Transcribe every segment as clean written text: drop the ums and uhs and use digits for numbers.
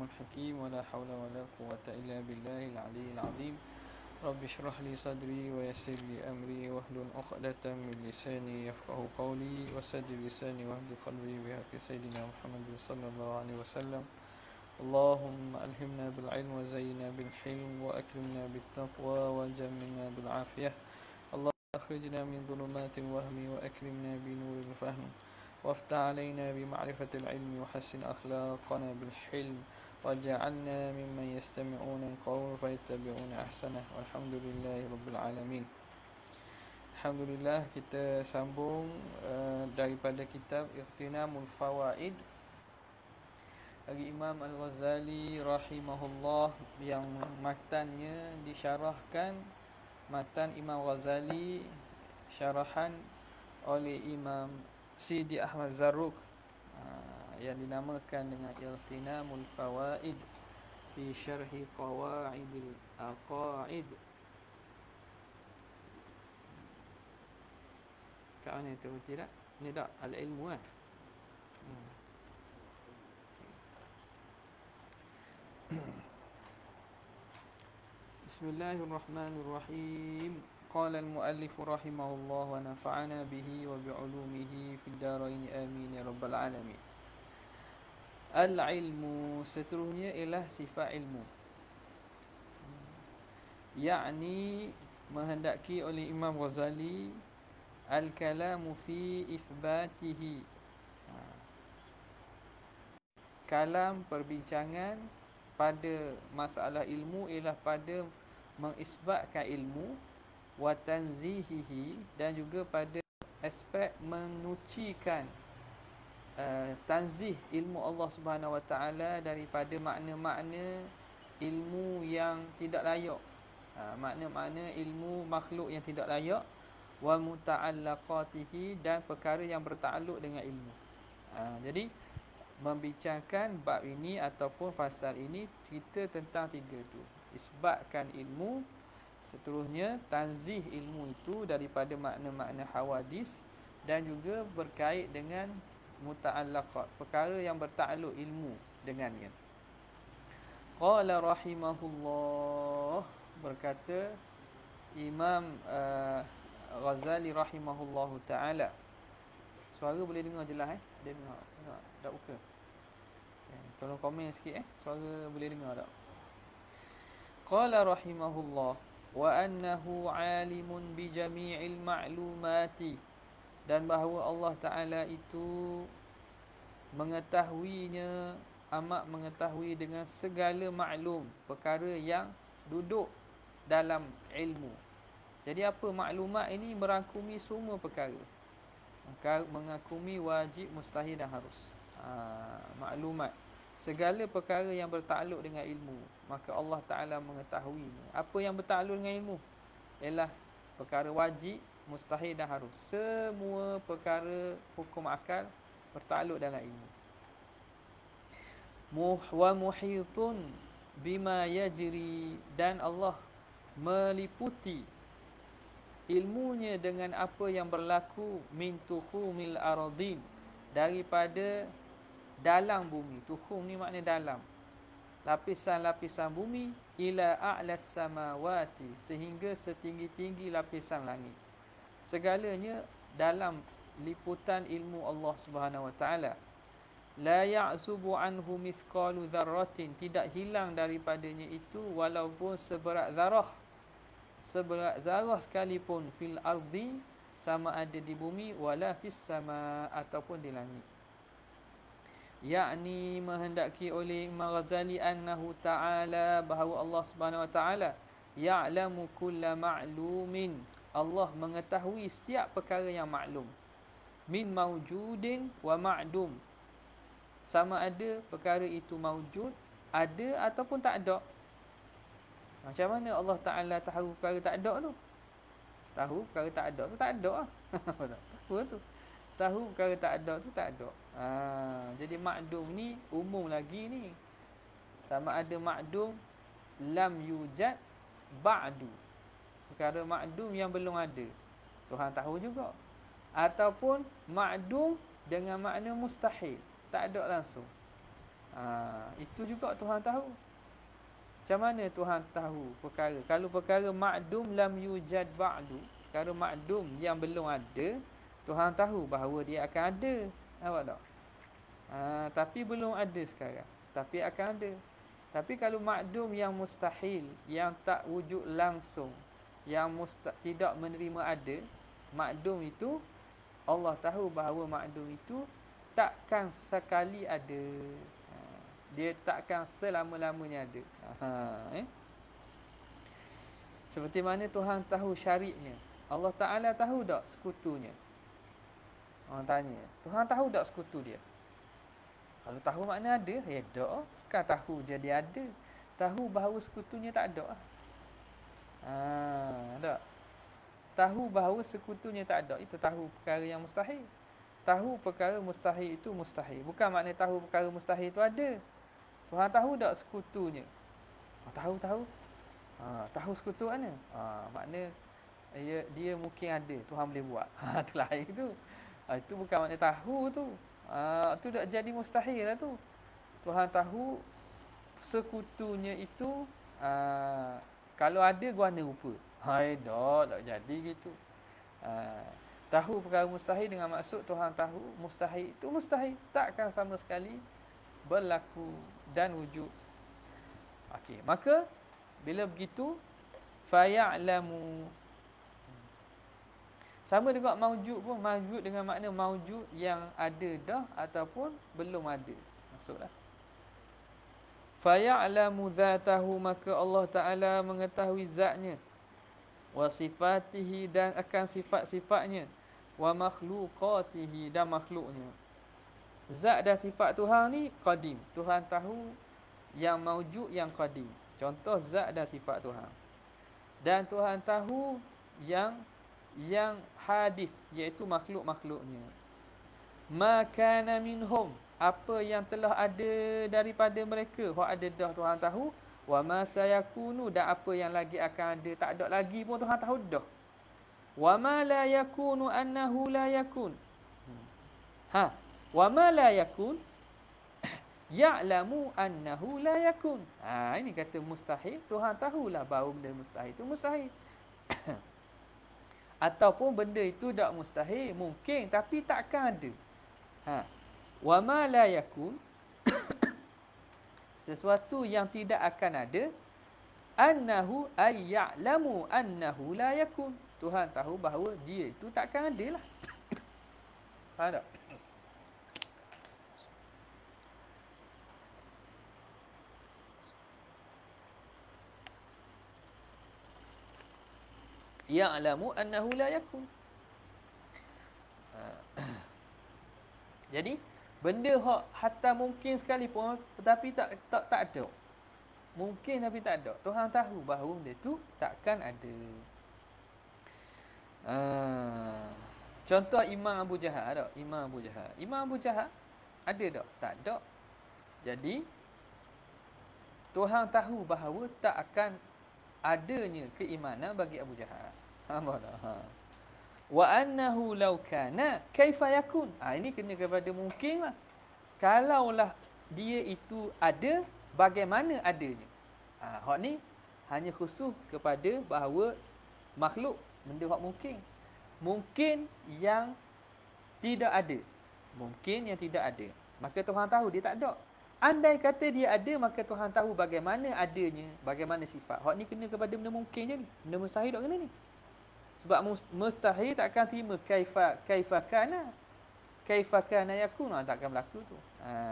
الحكيم ولا حول ولا قوة إلا بالله العلي العظيم. رب اشرح لي صدري ويسر لي أمري واحلل عقدة من لساني يفقه قولي وسدد لساني واهد قلبي بحق سيدنا محمد صلى الله عليه وسلم. اللهم ألهمنا بالعلم وزينا بالحلم وأكرمنا بالتقوى وجملنا بالعافية. اللهم أخرجنا من ظلمات الوهم وأكرمنا بنور الفهم وافتح علينا بمعرفة العلم وحسن أخلاقنا بالحلم وجعلنا ممن يستمعون القول فيتبعون أحسنه والحمد لله رب العالمين. Alhamdulillah, kita sambung daripada kitab Ightinamul Fawaid dari Imam Al-Ghazali rahimahullah, yang matannya disyarahkan matan Imam Ghazali syarahan oleh Imam Sidi Ahmad Zarruq, yang dinamakan dengan Ightinamul Fawaid fi syarhi Qawaidil Aqaid. Kat mana itu tidak? Ini tak al-ilmu kan? Bismillahirrahmanirrahim. Qala al-muallif rahimahullah wa nafa'ana bihi wa bi'ulumihi fid darain amin ya rabbal alamin. Al-ilmu, seterusnya ialah sifat ilmu, yakni menghendaki oleh Imam Ghazali al-kalamu fi ithbatihi, kalam, perbincangan pada masalah ilmu ialah pada mengisbatkan ilmu, wa tanzihihi, dan juga pada aspek menyucikan tanzih ilmu Allah Subhanahu Wa Taala daripada makna-makna ilmu yang tidak layak, makna-makna ilmu makhluk yang tidak layak, wa muta'allaqatihi, dan perkara yang bertakluk dengan ilmu. Jadi membincangkan bab ini ataupun fasal ini cerita tentang tiga tu: isbatkan ilmu, seterusnya tanzih ilmu itu daripada makna-makna hawadis, dan juga berkait dengan muta'allaqat, perkara yang bertakluk ilmu dengannya. Qala rahimahullah, berkata Imam Ghazali rahimahullahu ta'ala. Suara boleh dengar jelas Dia dengar tak buka. Tolong komen sikit suara boleh dengar tak? Qala rahimahullah wa annahu alimun bi jami'il ma'lumati, dan bahawa Allah Ta'ala itu mengetahuinya, amat mengetahui dengan segala maklum, perkara yang duduk dalam ilmu. Jadi apa maklumat ini? Merangkumi semua perkara, mengakumi wajib, mustahil dan harus. Maklumat segala perkara yang bertakluk dengan ilmu, maka Allah Ta'ala mengetahuinya. Apa yang bertakluk dengan ilmu? Ialah perkara wajib, mustahil dan harus. Semua perkara hukum akal bertakluk dalam ilmu. Wa muhitun bima yajri, dan Allah meliputi ilmunya dengan apa yang berlaku, min tuhumil aradin, daripada dalam bumi. Tuhum ni makna dalam, lapisan-lapisan bumi, ila a'las samawati, sehingga setinggi-tinggi lapisan langit. Segalanya dalam liputan ilmu Allah Subhanahu Wa Taala. La ya'zubu anhu mithqalu dzarratin, tidak hilang daripadanya itu walaupun seberat zarah, seberat zarah sekalipun, fil ardi, sama ada di bumi, wala fis sama, ataupun di langit. Yakni menghendaki oleh Imam Ghazali annahu ta'ala, bahawa Allah Subhanahu Wa Taala ya'lamu kulla ma'lumin, Allah mengetahui setiap perkara yang maklum, min mawjudin wa ma'dum, sama ada perkara itu mawjud, ada ataupun tak ada. Macam mana Allah Ta'ala tahu perkara tak ada tu? Tahu perkara tak ada tu tak ada lah. Apa tu? Tahu perkara tak ada tu tak ada. Jadi ma'dum ni umum lagi ni. Sama ada ma'dum lam yujad ba'du, perkara ma'dum yang belum ada, Tuhan tahu juga. Ataupun ma'dum dengan makna mustahil, tak ada langsung. Itu juga Tuhan tahu. Macam mana Tuhan tahu perkara? Kalau perkara ma'dum lam yujad ba'du, perkara ma'dum yang belum ada, Tuhan tahu bahawa dia akan ada. Nampak tak? Tapi belum ada sekarang, tapi akan ada. Tapi kalau ma'dum yang mustahil, yang tak wujud langsung, yang tidak menerima ada, ma'dum itu Allah tahu bahawa ma'dum itu takkan sekali ada. Dia takkan selama-lamanya ada. Seperti mana Tuhan tahu syariknya. Allah Ta'ala tahu tak sekutunya? Orang tanya, Tuhan tahu tak sekutu dia? Kalau tahu makna ada, ya tak. Bukan tahu jadi ada. Tahu bahawa sekutunya tak ada. Tak. Tahu bahawa sekutunya tak ada, itu tahu perkara yang mustahil. Tahu perkara mustahil itu mustahil. Bukan makna tahu perkara mustahil itu ada. Tuhan tahu tak sekutunya? Tahu. Tahu sekutu mana? Makna dia mungkin ada, Tuhan boleh buat. Itu lain tu. Itu bukan makna tahu tu. Tu dah jadi mustahil lah tu. Tuhan tahu sekutunya itu kalau ada guana rupa. Tak jadi gitu. Tahu perkara mustahil dengan maksud Tuhan tahu mustahil itu mustahil, takkan sama sekali berlaku dan wujud. Okey, maka bila begitu faya'lamu, sama juga maujud pun, maujud dengan makna maujud yang ada dah ataupun belum ada. Maksudlah faya'lamu dzatahu, maka Allah Ta'ala mengetahui zatnya, wa sifatihi, dan akan sifat-sifatnya, wa makhluqatihi, dan makhluknya. Zat dan sifat Tuhan ni qadim. Tuhan tahu yang maujud, yang qadim. Contoh zat dan sifat Tuhan. Dan Tuhan tahu yang hadith, iaitu makhluk-makhluknya. Ma kana minhum, apa yang telah ada daripada mereka, hak ada dah Tuhan tahu. Wa ma sayakunu, dan apa yang lagi akan ada, tak ada lagi pun Tuhan tahu dah. Wa ma la yakunu annahu la yakun. Wa ma la yakun ya'lamu annahu la yakun. Ini kata mustahil, Tuhan tahulah bahawa benda mustahil itu mustahil. Ataupun benda itu tak mustahil, mungkin tapi takkan ada. Wa ma la yakun, sesuatu yang tidak akan ada, annahu ay ya'lamu annahu la yakun. Tuhan tahu bahawa dia itu takkan ada lah. Faham tak? Ya'lamu annahu la yakun. Jadi benda hak hatta mungkin sekalipun tetapi tak ada. Mungkin tapi tak ada. Tuhan tahu bahawa benda tu takkan ada. Contoh Imam Abu Jahal tak? Imam Abu Jahal ada tak? Tak ada. Jadi Tuhan tahu bahawa tak akan adanya keimanan bagi Abu Jahal. Wa annahu law kana kaifa yakun. Ini kena kepada mungkin lah. Kalaulah dia itu ada, bagaimana adanya? Hak ni hanya khusus kepada bahawa makhluk, benda hak mungkin. Mungkin yang tidak ada. Mungkin yang tidak ada. Maka Tuhan tahu dia tak ada. Andai kata dia ada, maka Tuhan tahu bagaimana adanya, bagaimana sifat. Hak ni kena kepada benda mungkin je ni. Benda mustahil tak kena ni. Sebab mustahil takkan terima kaifa kana yakun, takkan berlaku tu.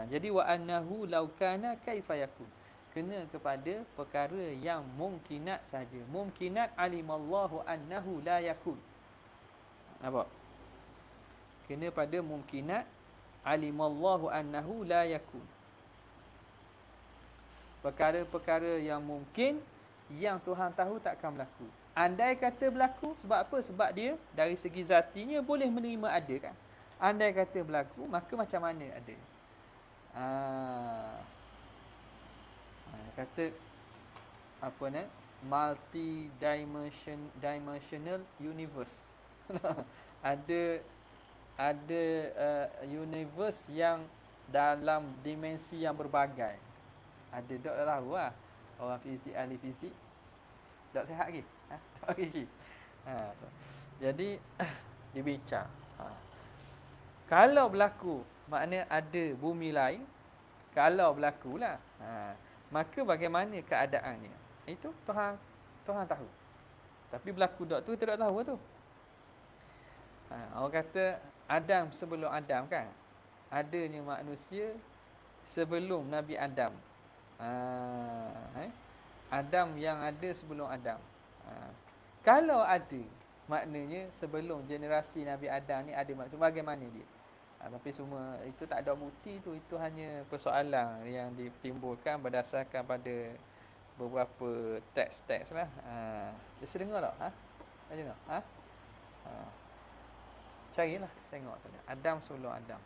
Jadi wa annahu law kana kaifa yakun, kena kepada perkara yang mungkinat saja. Mungkinat alimallahu annahu la yakun. Nampak? Kena pada mungkinat alimallahu annahu la yakun. Perkara-perkara yang mungkin, yang Tuhan tahu takkan berlaku. Andai kata berlaku, sebab apa? Sebab dia dari segi zatinya boleh menerima ada kan. Andai kata berlaku, maka macam mana ada? Kata apa ni? Multi-dimensional universe. ada universe yang dalam dimensi yang berbagai. Ada dok dah tahu lah. Orang fizik, ahli fizik. Dok sihat lagi? Ha? Dok lagi. Tu. Jadi dibincang. Kalau berlaku, makna ada bumi lain. Kalau berlakulah, maka bagaimana keadaannya? Itu Tuhan tahu. Tapi berlaku dok tu tidak tahu tu. Orang kata Adam sebelum Adam kan. Adanya manusia sebelum Nabi Adam. Adam yang ada sebelum Adam. Kalau ada, maknanya sebelum generasi Nabi Adam ni ada maksud bagaimana dia? Tapi semua itu tak ada bukti tu. Itu hanya persoalan yang ditimbulkan berdasarkan pada beberapa teks-teks lah. Biasa dengar tak? Biasa dengar? Carilah, tengok. Adam sebelum Adam.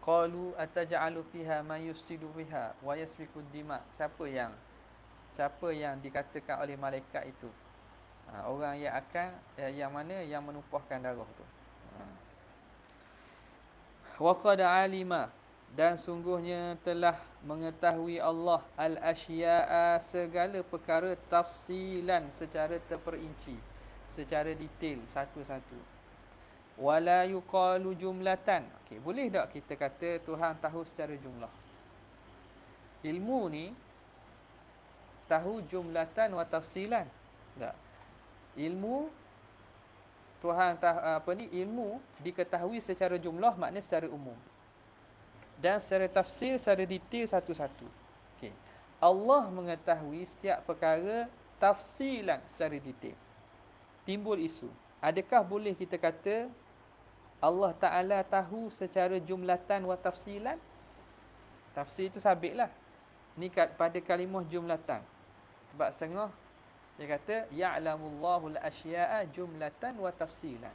Qalu ataj'alu fiha man yufsidu fiha wa yasfiku dima. Siapa yang dikatakan oleh malaikat itu? Orang yang akan yang mana yang menumpahkan darah tu. Wa qad alima, dan sungguhnya telah mengetahui Allah al-asya'a, segala perkara, tafsilan, secara terperinci, secara detail, satu-satu. Wala yuqalu jumlatan. Okey, boleh tak kita kata Tuhan tahu secara jumlah? Ilmu ni tahu jumlatan wa tafsilan. Tak. Ilmu Tuhan tahu ilmu diketahui secara jumlah, maknanya secara umum. Dan secara tafsir, secara detail, satu-satu. Okey. Allah mengetahui setiap perkara tafsilan, secara detail. Timbul isu, adakah boleh kita kata Allah Ta'ala tahu secara jumlatan wa tafsilan? Tafsir itu sabitlah. Ni pada kalimah jumlatan. Sebab setengah dia kata ya'lamullahu al-asya'a jumlatan wa tafsilan.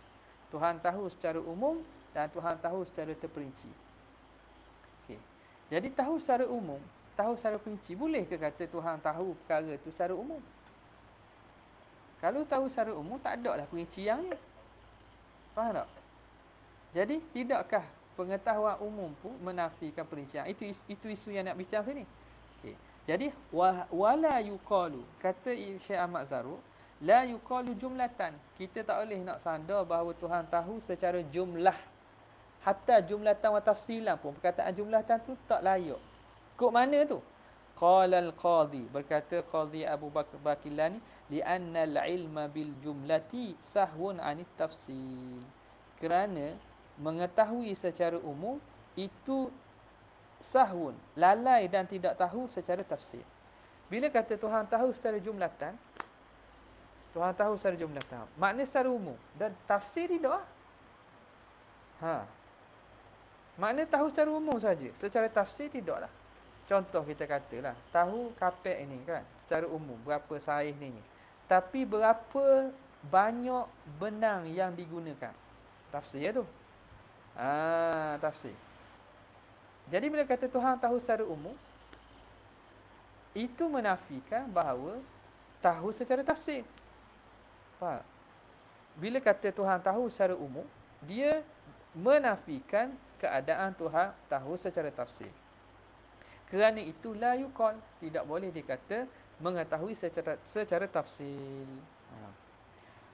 Tuhan tahu secara umum dan Tuhan tahu secara terperinci. Okey. Jadi tahu secara umum, tahu secara perinci, boleh ke kata Tuhan tahu perkara itu secara umum? Kalau tahu secara umum, tak ada lah perinciannya. Faham tak? Jadi tidakkah pengetahuan umum pun menafikan perincian? Itu isu yang nak bincang sini. Okey. Jadi wala yuqalu, kata Syekh Ahmad Zarruq, la yuqalu jumlatan. Kita tak boleh nak sandar bahawa Tuhan tahu secara jumlah. Hatta jumlatan wa tafsilan pun, perkataan jumlatan tu tak layak. Kok mana tu? Qala al-qadhi, berkata Qadhi Abu Bakar Bakilani, li'anna al-ilma bil jumlati sahwun 'anit tafsil. Kerana mengetahui secara umum itu sahwun, lalai dan tidak tahu secara tafsir. Bila kata Tuhan tahu secara jumlatan, Tuhan tahu secara jumlatan, maknanya secara umum, dan tafsir tidak. Maknanya tahu secara umum saja, secara tafsir tidaklah. Contoh kita katalah, tahu kapek ini kan, secara umum berapa saiz ni. Tapi berapa banyak benang yang digunakan? Tafsir tu. Tafsir. Jadi bila kata Tuhan tahu secara umum, itu menafikan bahawa tahu secara tafsir. Faham? Bila kata Tuhan tahu secara umum, dia menafikan keadaan Tuhan tahu secara tafsir. Kerana itu la yuqal, tidak boleh dikata mengetahui secara tafsir.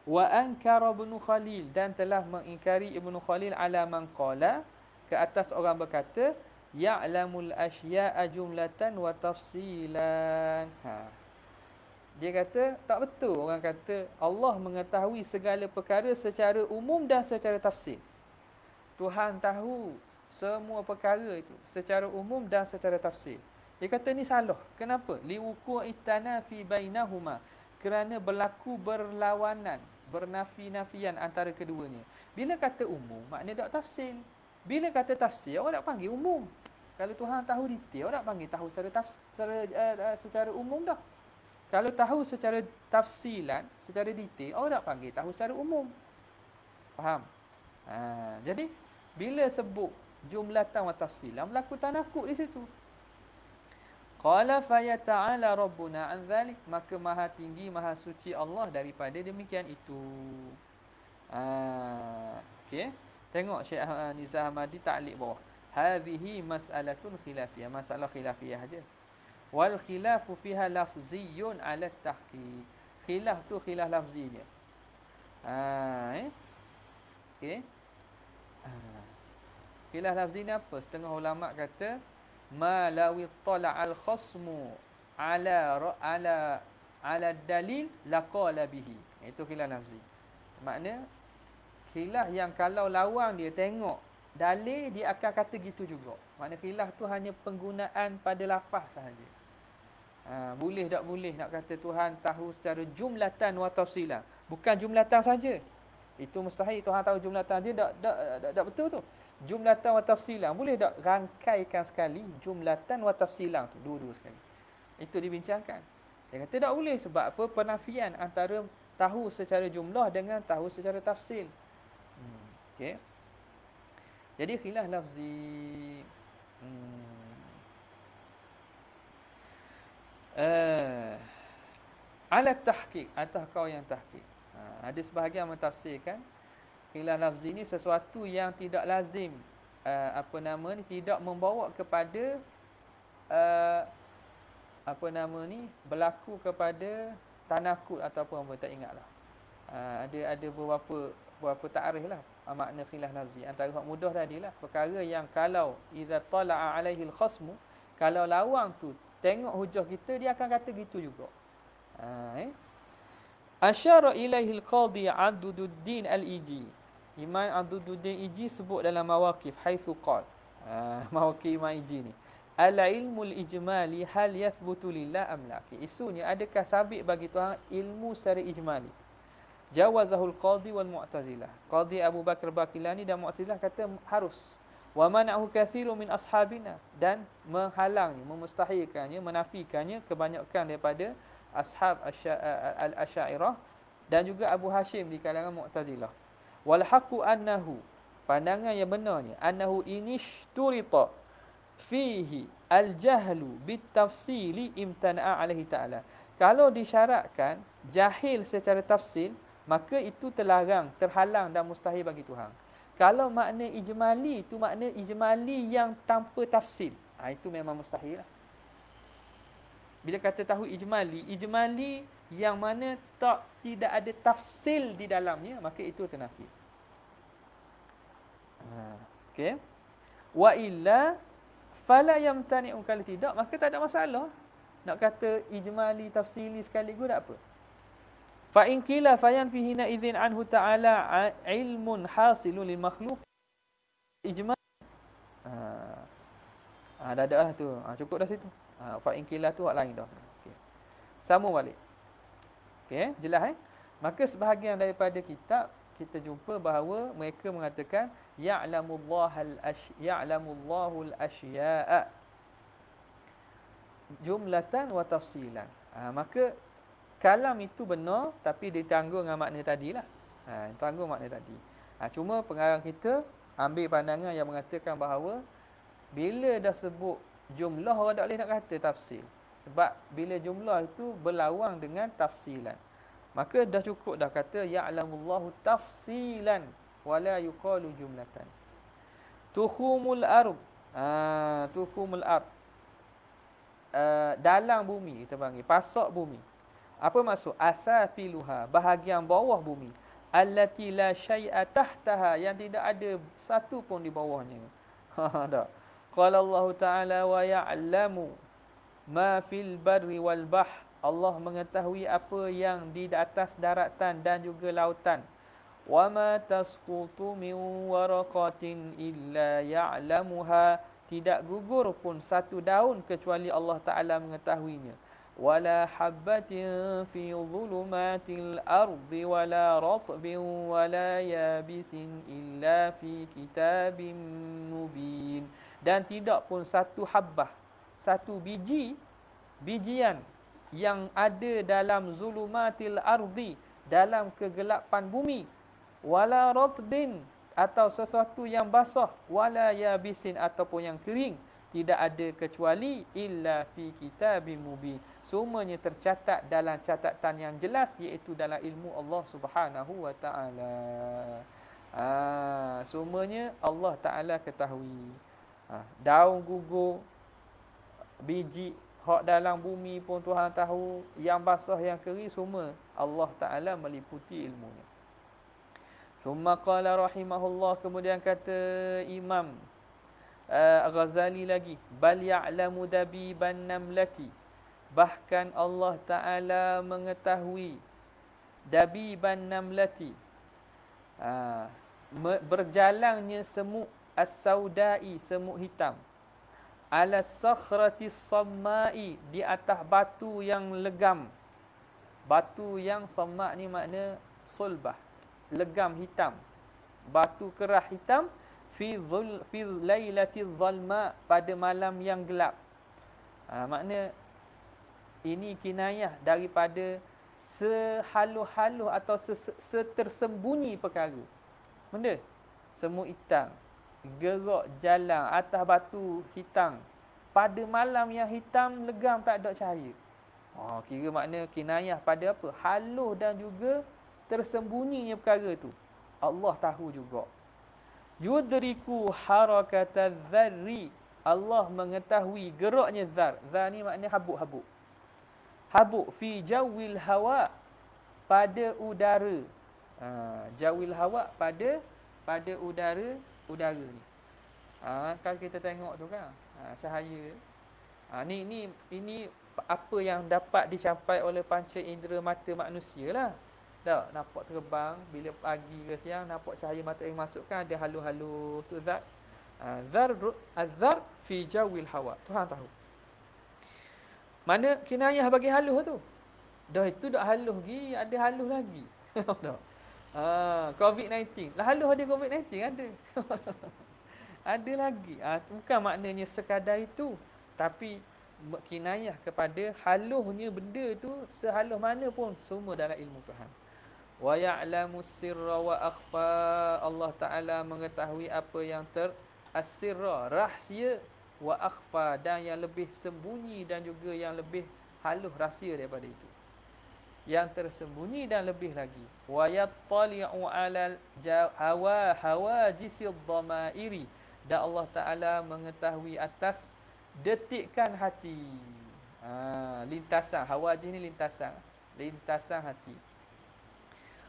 Wa ankara Ibnu Khalil, dan telah mengingkari Ibnu Khalil ala man qala, ke atas orang berkata ya'lamul asya'a jumlatan wa tafsilan. Dia kata tak betul orang kata Allah mengetahui segala perkara secara umum dan secara tafsir. Tuhan tahu semua perkara itu secara umum dan secara tafsir. Dia kata ni salah. Kenapa? Liwuqu'i tanafi bainahuma, kerana berlaku berlawanan, bernafi-nafian antara keduanya. Bila kata umum, maknanya tak tafsir. Bila kata tafsir, orang nak panggil umum. Kalau Tuhan tahu detail, orang nak panggil tahu secara umum dah. Kalau tahu secara tafsilan, secara detail, orang nak panggil tahu secara umum. Faham? Jadi bila sebut jumlatan wa tafsilan, berlaku tanakuk di situ. Qala fa ya ta'ala rabbuna an dzalik, maka maha tinggi maha suci Allah daripada demikian itu. Okey. Tengok Syekh Nizam Ahmadi ta'liq bawah. Hadhihi mas'alatun khilafiyah. Masalah khilafiyah aja. Wal khilafu fiha lafziyun ala tahqiq. Khilaf tu khilaf lafzinya. Okey. Khilaf lafzi ni apa? Setengah ulama kata ma lawi tala'al khasmu ala dalil laqala bihi. Itu khilaf lafzi. Makna khilaf yang kalau lawan dia tengok dalil, dia akan kata gitu juga. Makna khilaf tu hanya penggunaan pada lafaz sahaja. Boleh tak boleh nak kata Tuhan tahu secara jumlatan wa tafsilan. Bukan jumlatan saja. Itu mustahil. Tuhan tahu jumlatan dia tak betul tu. Jumlatan wa tafsilan. Boleh tak rangkaikan sekali jumlatan wa tafsilan tu dua-dua sekali. Itu dibincangkan. Dia kata tak boleh sebab apa? Penafian antara tahu secara jumlah dengan tahu secara tafsil. Okey. Jadi khilaf lafzi ala tahqiq atau kau yang tahqiq. Ada sebahagian mentafsirkan khilaf lafzi ni sesuatu yang tidak lazim tidak membawa kepada berlaku kepada tanakul ataupun apa, tak ingatlah. Ada beberapa ta'rif lah makna khilaf lafzi. Antara hak mudah tadi lah, perkara yang kalau idza tala'a alaihi al-khasmu, kalau lawang tu tengok hujah kita, dia akan kata gitu juga. Asyara ilaihi al-qadhi Addududdin al-Iji. Imam Addududdin Iji sebut dalam Mawaqif haitsu qala. Mawaqif Imam Iji ni. Al-ilmul ijmali hal yathbutu lillah am la. Isunya adakah sabit bagi Tuhan ilmu secara ijmali? Jawazahul qadhi wal mu'tazilah. Qadhi Abu Bakar Baqilani dan Mu'tazilah kata harus. Wa mana'u katsirun min ashabina, dan menghalangnya, memustahilkannya, menafikannya kebanyakan daripada ashab al-Asy'ariyah dan juga Abu Hashim di kalangan Mu'tazilah. Wal haqqu annahu, pandangan yang benarnya, annahu inishturita fihi al-jahlu bit-tafsili imtana'a alaihi ta'ala. Kalau disyaratkan jahil secara tafsil, maka itu terlarang, terhalang dan mustahil bagi Tuhan. Kalau makna ijmali itu makna ijmali yang tanpa tafsil, itu memang mustahil lah. Bila kata tahu ijmali, ijmali yang mana tidak ada tafsil di dalamnya, maka itu ternafi. Okey. Wa illa fala yamtani'u, kalau tidak maka tak ada masalah. Nak kata ijmali tafsili sekaligus tak apa. Fa in qila fayanfi hina idzin anhu ta'ala ilmun hasilun lil makhluq ijmal. Dah ada lah tu. Cukup dah situ. Fa in qila tu hak lain dah. Okey. Sama balik. Okey, jelas Maka sebahagian daripada kitab kita jumpa bahawa mereka mengatakan ya'lamullahu al-asya'a jumlatan wa tafsilan. Maka kalam itu benar, tapi ditanggung dengan makna tadilah. Tanggung makna tadi. Cuma pengarang kita ambil pandangan yang mengatakan bahawa bila dah sebut jumlah, orang tak boleh nak kata tafsil. Sebab bila jumlah itu berlawan dengan tafsilan, maka dah cukup dah kata ya'lamullahu tafsilan wala yuqalu jumlatan. Tukhumul ard. Tukhumul ard. Dalam bumi kita panggil, pasak bumi. Apa maksud? Asafiluha, bahagian bawah bumi. Allati la syai'a tahtaha, yang tidak ada satu pun di bawahnya. Tak. Qala Allah Ta'ala wa ya'lamu ma fil barri wal bahr. Allah mengetahui apa yang di atas daratan dan juga lautan. Wa ma tasqutu min waraqatin illa ya'lamuha. Tidak gugur pun satu daun kecuali Allah Ta'ala mengetahuinya. Wala habbatin fi dhulumatil ardi wala ratbin wala yabisin illa fi kitabim mubin. Dan tidak pun satu habbah, satu bijian yang ada dalam zulumatil ardi, dalam kegelapan bumi, wala ratbin, atau sesuatu yang basah, wala yabisin, ataupun yang kering, tidak ada kecuali illa fi kitabim mubin. Semuanya tercatat dalam catatan yang jelas, iaitu dalam ilmu Allah Subhanahu wa taala. Semuanya Allah Ta'ala ketahui. Daun gugur, biji hak dalam bumi pun Tuhan tahu. Yang basah, yang kering, semua Allah Ta'ala meliputi ilmunya. Thumma qala rahimahullah, kemudian kata Imam Ghazali lagi, bal ya'lamu dabiban namlati, bahkan Allah Ta'ala mengetahui dabiban namlati, berjalannya semut as-saudai, semut hitam, ala sakhratis sammai, di atas batu yang legam. Batu yang samma ni makna sulbah, legam, hitam. Batu kerah hitam, fi lailatiz zalma, pada malam yang gelap. Makna ini kinayah daripada sehaluh-haluh atau setersembunyi perkara. Benda semut hitam gerak jalan atas batu hitam pada malam yang hitam legam, tak ada cahaya. Kira makna kinayah pada apa? Haluh dan juga tersembunyinya perkara tu, Allah tahu juga. Yudriku harakataz zarri, Allah mengetahui geraknya zar. Zar ni makna habuk-habuk. Habuk fi jawil hawa, pada udara. Jawil hawa, pada udara ni. Kalau kita tengok tu kan, cahaya. Ini apa yang dapat dicapai oleh panca indera mata manusia lah. Tak nampak terbang bila pagi ke siang, nampak cahaya matahari masuk kan, ada halu-halu tu zat. Zar fi jawil hawa, Tuhan tahu. Mana kinayah bagi haluh tu. Dah itu dah haluh lagi, ada haluh lagi. COVID-19. Lah haluh ada COVID-19 ada. Ada lagi. Bukan maknanya sekadar itu, tapi kinayah kepada haluhnya benda tu, sehaluh mana pun semua dalam ilmu Tuhan. Wa ya'lamus sirra wa akhfa, Allah Ta'ala mengetahui apa yang as-sirra, rahsia, wa akhfa, dan yang lebih sembunyi dan juga yang lebih haluh rahsia daripada itu, yang tersembunyi dan lebih lagi. Wa yattali'u 'alal hawajisid dhamairi, dan Allah Ta'ala mengetahui atas detikkan hati. Lintasan, hawajis ni lintasan hati.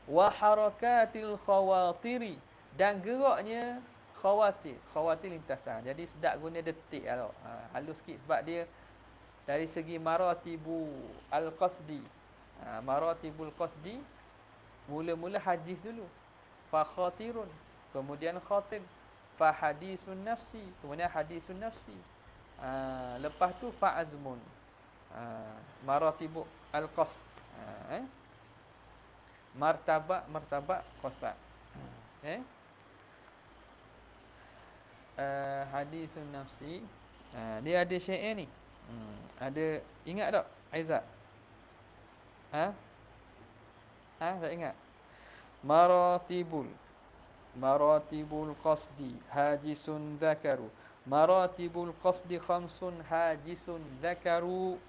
Wa harakatil khawatiri, dan geraknya khawatir. Khawatir lintasan. Jadi sedap guna detik kalau. Halus sikit sebab dia dari segi maratibu al-qasdi. Maratibul qasdi, mula-mula hadis dulu. Fa khatirun, kemudian khatir. Fa hadisun nafsi, kemudian hadisun nafsi. Lepas tu fa azmun. Maratibu al-qasd. Martabak qasad. Hadisun nafsi. Dia ada syair ni. Ada, ingat tak Aizat? Tak ingat? Maratibul qasdi hajisun dhakaru. Maratibul qasdi khamsun hajisun dhakaru.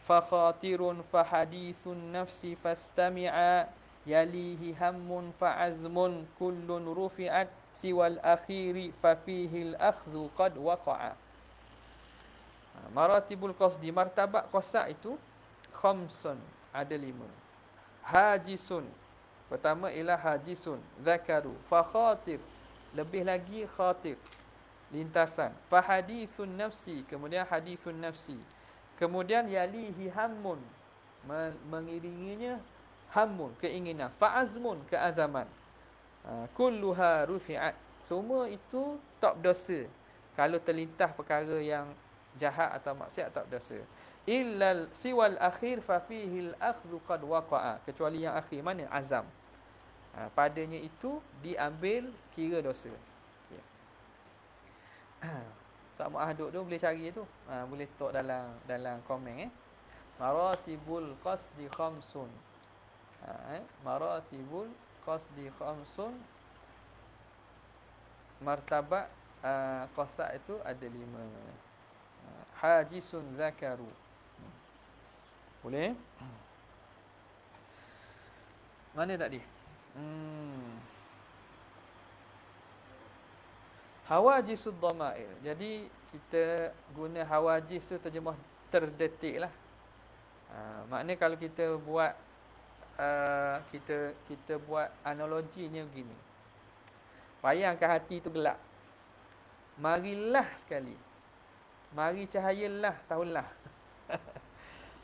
Fakhatirun fahadithun nafsi fastami'a. Yalihi hammun fa'azmun kullun rufi'at. Siwal akhiri fafihil akhdhu qad waqa'a. Maratibul qasdi, martabak qasad itu khamsun, ada 5. Hajisun, pertama ialah hajisun, zakaru, fa khatir, lebih lagi khatir, lintasan, fa hadithun nafsi, kemudian hadithun nafsi, kemudian yalihi hammun, mengiringinya hammun, keinginan, fa azmun, keazaman. Kulluha rufi'at, semua itu tak berdosa kalau terlintas perkara yang jahat atau maksiat, tak berdosa. Illal siwal akhir fa fihi al-akhdhu qad waqa'a, kecuali yang akhir, mana azam. Padanya itu diambil kira dosa. Okay. Tak mau duk tu boleh cari tu. Boleh tok dalam komen Maratibul qasdi khamsun. Maratibul qasdi khamsun. Martabak qasad itu ada 5. Hajisun zakaru. Boleh? Mana tadi? Hawajisud dhamair. Jadi kita guna hawajis tu terjemah terdetik lah. Maknanya kalau kita buat kita buat analoginya begini. Bayangkan hati tu gelap. Marilah sekali. Mari cahayalah, tahulah.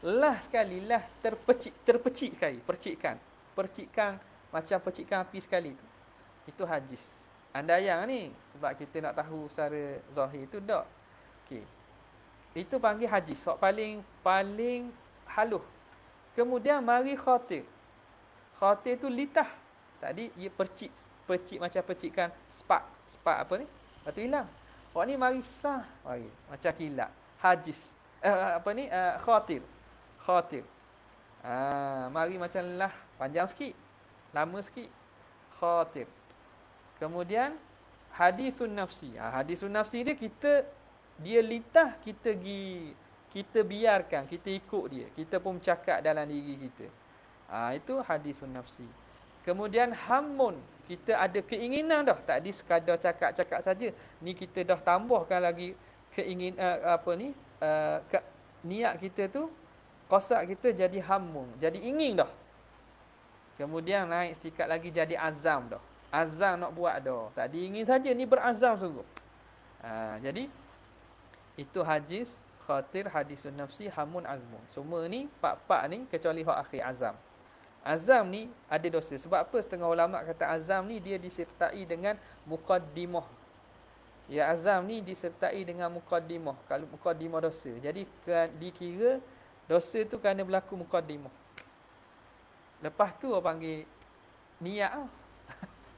Lah sekali lah terpecik sekali, percikan macam percikan api sekali tu. Itu hajis. Andayang ni sebab kita nak tahu secara zahir tu tak. Okey. Itu panggil hajis. Sok paling halus. Kemudian mari khatir. Khatir tu litah. Tadi ia percik macam percikan spark apa ni? Lepas tu hilang. Hak ni mari sah, mari macam kilat. Hajis. Khatir. Khatir. Mari macam lah, panjang sikit. Lama sikit. Khatir. Kemudian hadisun nafsi. Hadisun nafsi dia dia litah, kita biarkan, kita ikut dia. Kita pun bercakap dalam diri kita. Itu hadisun nafsi. Kemudian hamun, kita ada keinginan dah. Tak di sekadar cakap-cakap saja. Ni kita dah tambahkan lagi niat kita tu, qasad kita jadi hamun, jadi ingin dah. Kemudian naik setingkat lagi jadi azam dah. Azam nak buat dah. Tak diingin saja, ni berazam sungguh. Jadi itu hajis, khatir, hadisun nafsi, hamun, azmun. Semua ni pak ni kecuali hak akhir azam. Azam ni ada dosa. Sebab apa setengah ulama kata azam ni dia disertai dengan muqaddimah. Ya, azam ni disertai dengan muqaddimah. Kalau muqaddimah dosa. Jadi dikira dosa tu kerana berlaku muqaddimah. Lepas tu orang panggil niat.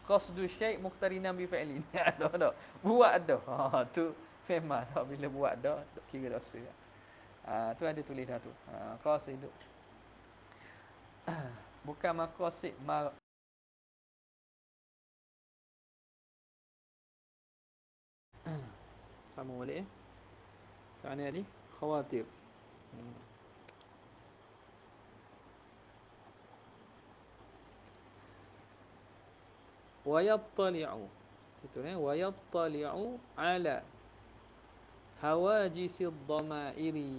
Qasdu syai' muqtarinan bi fi'li. Dah. Buat dah. Tu memang dah bila buat dah kira dosa. Tu ada tulis dah tu. Qasid. Bukan maqasid sama balik Kat mana tadi? Khawatir. Wa yattali'u. Itu ni wa yattali'u ala hawajisid dhamairi.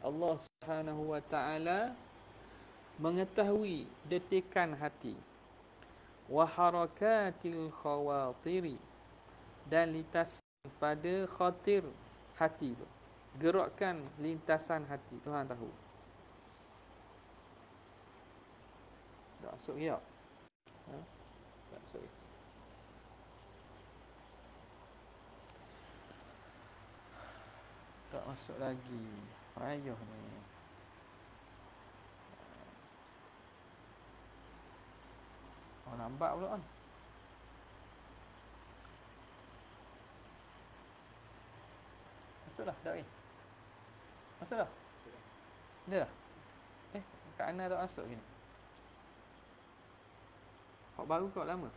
Allah Subhanahu wa taala mengetahui detikan hati. Wa harakatil khawatiri, dan lintasan pada khatir hati tu. Gerakan lintasan hati. Tuhan tahu. Tak masuk ya? Tak masuk ya? Tak masuk lagi. Payah ni. Lambat pula kan. Masuk dah, dah ni. Masuk dah. Dah dah. Kat Ana tak masuk gini. Hak baru kau lama.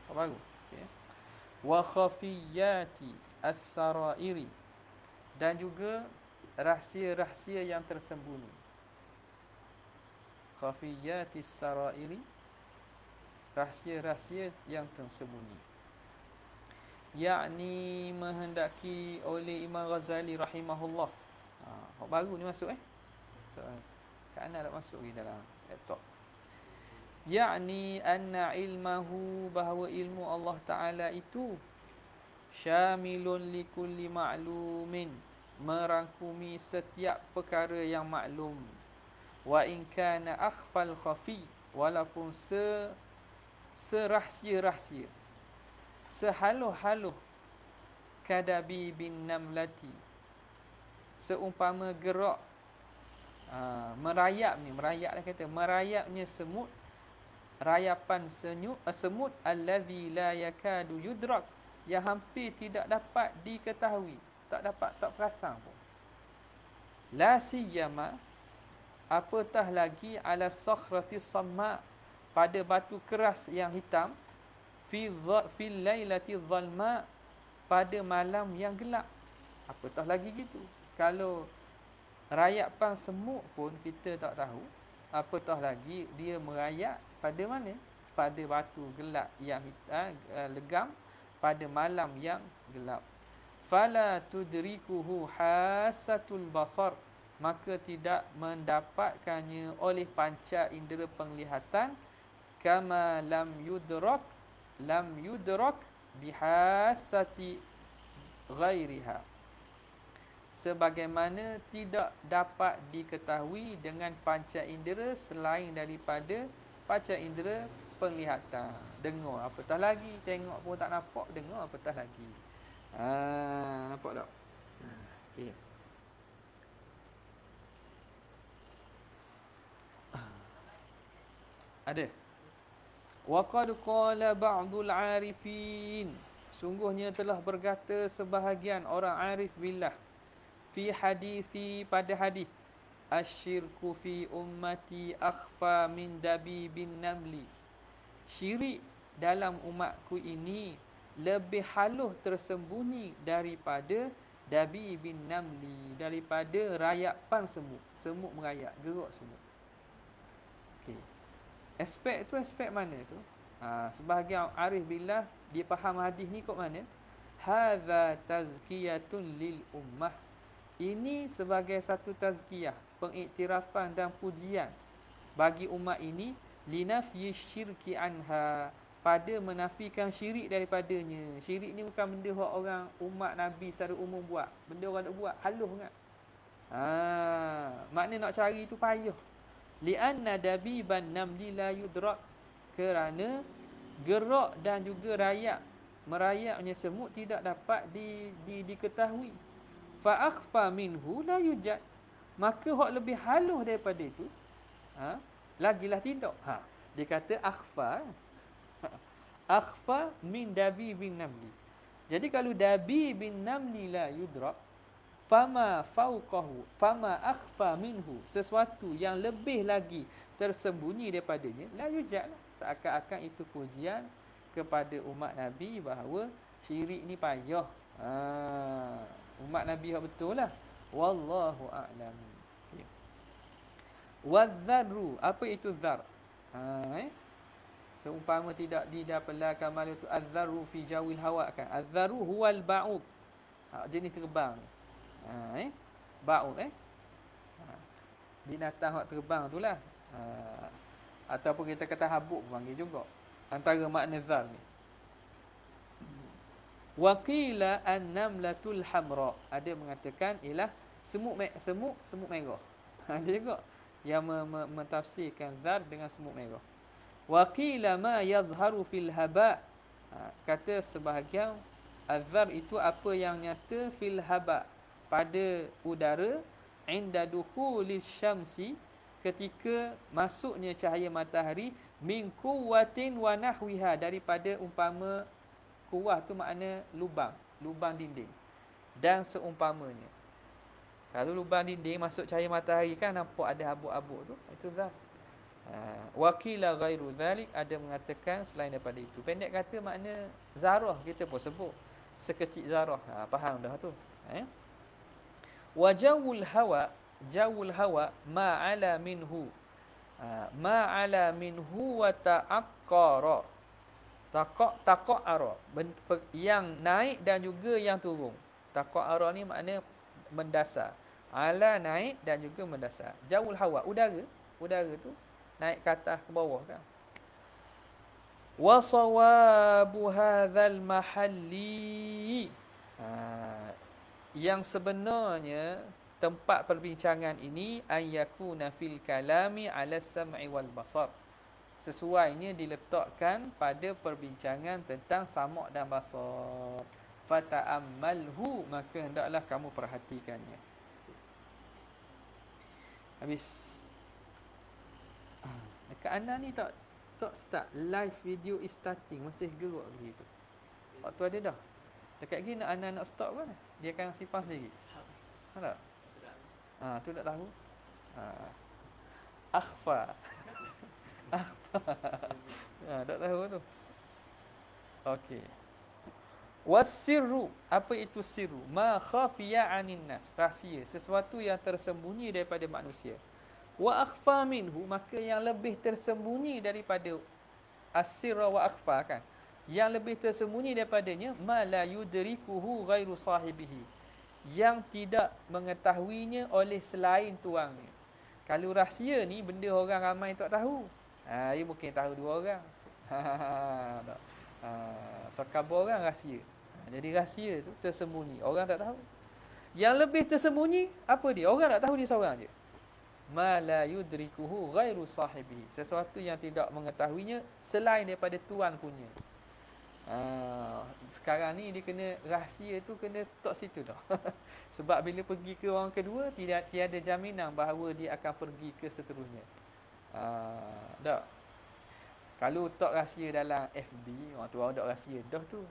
Hak baru. Okey. Wa khafiyati as-sarairi, dan juga rahsia-rahsia yang tersembunyi. Khafiyati as-sarairi, rahsia-rahsia yang tersembunyi. Yakni menghendaki oleh Imam Ghazali rahimahullah. Hak baru ni masuk Kat Ana tak masuk di dalam laptop. Yakni anna ilmahu, bahawa ilmu Allah Ta'ala itu syamilun likulli ma'lumin, merangkumi setiap perkara yang maklum. Wa in kana akhfal khafi, walaupun serahsia-rahsia, sehaluh-haluh kadabi bin namlati, seumpama gerak merayapnya semut, rayapan semut allazi la yakadu yudrak, yang hampir tidak dapat diketahui, tak perasan pun. La siyama, apatah lagi ala sakhrati samma, pada batu keras yang hitam, fil lailati zalma, pada malam yang gelap. Apatah lagi gitu. Kalau rayapan semut pun kita tak tahu, apatah lagi dia merayap pada mana? Pada batu gelap yang hitam, legam, pada malam yang gelap. Fala tudrikuhu hasatul basar, maka tidak mendapatkannya oleh panca indera penglihatan, kama lam yudrak bihasati ghairiha, sebagaimana tidak dapat diketahui dengan panca indera selain daripada panca indera penglihatan. Dengar apatah lagi, tengok pun tak nampak, dengar apatah lagi. Nampak tak? Okey. Ada. Wa qad qala ba'dul 'arifin, sungguhnya telah berkata sebahagian orang arif billah, fi hadithi, pada hadis, asyirku fi ummati akhfa min dabibin namli, syirik dalam umatku ini lebih halus tersembunyi daripada dabibin namli, daripada rayapan semut. Semut merayak, gerak semut. Okey. Aspek tu aspek mana tu? Sebahagian arif billah dia faham hadis ni kat mana? Hadza tazkiyatun lil ummah, ini sebagai satu tazkiyah, pengiktirafan dan pujian bagi umat ini, linafyi syirki anha, pada menafikan syirik daripadanya. Syirik ni bukan benda yang orang umat Nabi secara umum buat. Benda orang nak buat halus sangat. Makna nak cari tu payah. Li'anna dabiban namli la yudrak, kerana gerak dan juga merayaknya semut tidak dapat diketahui. Fa akhfa minhu la yujad, maka hak lebih halus daripada itu lagilah tidak. Dia kata akhfa. Akhfa min dabi bin namli. Jadi kalau dabi bin namli la yudrak, fama fauqahu fama akhfa minhu, sesuatu yang lebih lagi tersembunyi daripadanya, la yujad. Seakan-akan itu pujian kepada umat Nabi bahawa syirik ni payah. Umat Nabi yang betul lah. Wallahu a'lam. Okay. Wadh-dharru, apa itu dhar? Seumpama tidak didapatkan malu tu, adh-dharru fi jawil hawa kan. Adh-dharru huwal ba'ud. Jenis terbang. Ba'ud binatang hak terbang tu lah. Ataupun kita kata habuk panggil juga. Antara makna dhar ni. Waqila an-namlatul hamra, ada mengatakan ialah semut merah. Ada juga yang mentafsirkan dhar dengan semut merah. Waqila ma yadhharu fil haba, kata sebahagian az-dhar itu apa yang nyata fil haba, pada udara, inda dukhulis syamsi, ketika masuknya cahaya matahari, min quwwatin wa nahwiha, daripada umpama kuwah tu makna lubang dinding dan seumpamanya. Kalau lubang dinding masuk cahaya matahari kan nampak ada habuk-habuk tu, itu zat. Waqila ghairu dhalik, ada mengatakan selain daripada itu. Pendek kata makna zarah kita pun sebut sekecil zarah. Faham dah tu. Wa jawul hawa ma'ala minhu, ma'ala minhu wa ta'aqqara, taqa'ara, yang naik dan juga yang turun. Taqa'ara ni makna mendasar. Ala naik dan juga mendasar. Jawul hawa, udara tu naik ke atas ke bawah kan. Wa sawabu hadzal mahalli, yang sebenarnya tempat perbincangan ini, ayyakuna fil kalami ala sam'i wal basar, sesuainya diletakkan pada perbincangan tentang sama' dan basar. Fata'ammalhu, maka hendaklah kamu perhatikannya. Habis. Dekat Ana ni tak start live video is starting, masih gerak begitu. Waktu ada dah. Dekat gini Ana nak stop kan, dia akan simpan sendiri. Tak? Tu tak tahu. Akhfa. Tak tahu tu. Okey. Wasirru, apa itu sirru? Ma khafiya 'anin nas, rahsia, sesuatu yang tersembunyi daripada manusia. Wa akhfa minhu, maka yang lebih tersembunyi daripada as-sirra wa akhfa kan. Yang lebih tersembunyi daripadanya, ma la yudrikuhu ghairu sahibihi, yang tidak mengetahuinya oleh selain tuannya. Kalau rahsia ni benda orang ramai tak tahu. Dia mungkin tahu 2 orang. Tak. Sekabur orang rahsia. Jadi rahsia tu tersembunyi, orang tak tahu. Yang lebih tersembunyi apa dia? Orang tak tahu, dia seorang je. Ma la yudrikuhu ghairu sahibihi, sesuatu yang tidak mengetahuinya selain daripada tuan punya. Sekarang ni dia kena rahsia tu kena tok situ dah. Sebab bila pergi ke orang kedua, tiada jaminan bahawa dia akan pergi ke seterusnya. Tak. Kalau tok rahsia dalam FB, orang tu ada rahsia dah tu.